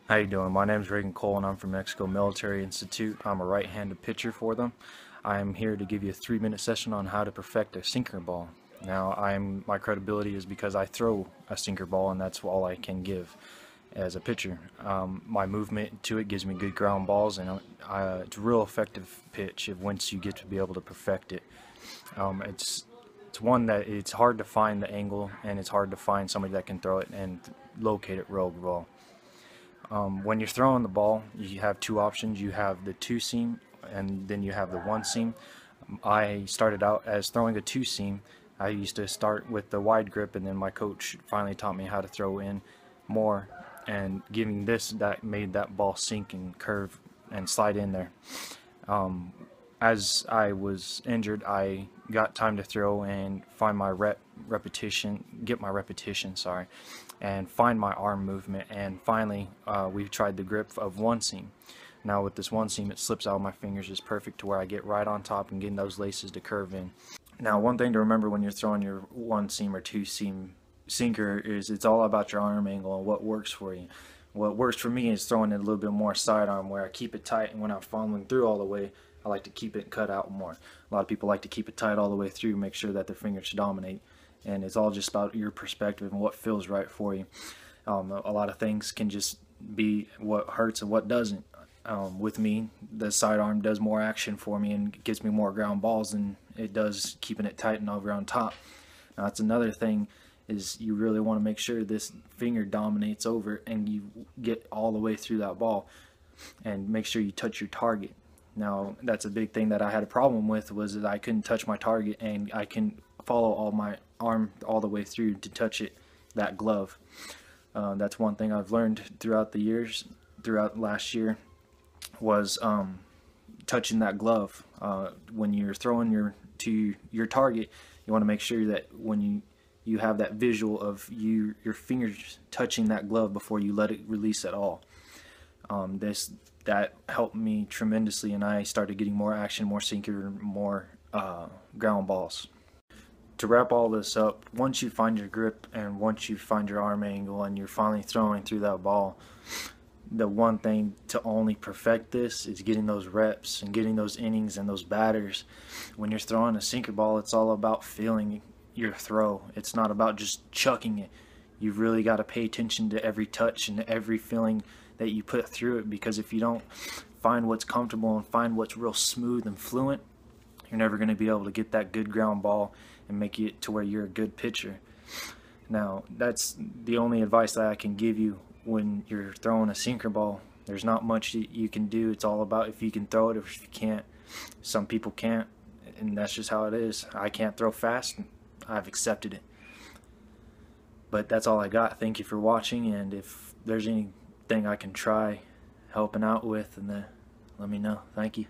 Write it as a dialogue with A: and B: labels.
A: How you doing? My name is Reagan Cole and I'm from Mexico Military Institute. I'm a right-handed pitcher for them. I'm here to give you a 3-minute session on how to perfect a sinker ball. Now, my credibility is because I throw a sinker ball and that's all I can give as a pitcher. My movement to it gives me good ground balls, and it's a real effective pitch once you get to be able to perfect it. It's one that it's hard to find the angle, and it's hard to find somebody that can throw it and locate it real well. When you're throwing the ball, you have two options. You have the two seam, and then you have the one seam. I started out as throwing a two seam. I used to start with the wide grip, and then my coach finally taught me how to throw in more, and giving this, that made that ball sink and curve and slide in there. As I was injured, I got time to throw and find my get my repetition, sorry, and find my arm movement. And finally, we tried the grip of one seam. Now with this one seam, it slips out of my fingers. It's perfect to where I get right on top and getting those laces to curve in. Now, one thing to remember when you're throwing your one seam or two seam sinker is it's all about your arm angle and what works for you. What works for me is throwing it a little bit more sidearm, where I keep it tight, and when I'm following through all the way, I like to keep it cut out more. A lot of people like to keep it tight all the way through, make sure that their fingers dominate, and it's all just about your perspective and what feels right for you. A lot of things can just be what hurts and what doesn't. With me, the sidearm does more action for me and gives me more ground balls than it does keeping it tight and over on top. Now, that's another thing, is you really want to make sure this finger dominates over and you get all the way through that ball, and make sure you touch your target. Now, that's a big thing that I had a problem with, was that I couldn't touch my target, and I can follow all my arm all the way through to touch that glove. That's one thing I've learned throughout the years, throughout last year, was touching that glove. When you're throwing to your target, you want to make sure that when you have that visual of your fingers touching that glove before you let it release at all. That helped me tremendously, and I started getting more action, more sinker, more ground balls. To wrap all this up, once you find your grip and once you find your arm angle and you're finally throwing through that ball, the one thing to only perfect this is getting those reps and getting those innings and those batters. When you're throwing a sinker ball, it's all about feeling your throw. It's not about just chucking it. You've really got to pay attention to every touch and every feeling that you put through it, because if you don't find what's comfortable and find what's real smooth and fluent, you're never going to be able to get that good ground ball and make it to where you're a good pitcher. Now, that's the only advice that I can give you when you're throwing a sinker ball. There's not much you can do. It's all about if you can throw it or if you can't. Some people can't, and that's just how it is. I can't throw fast, and I've accepted it. But that's all I got. Thank you for watching, and if there's anything I can try helping out with, and then let me know. Thank you.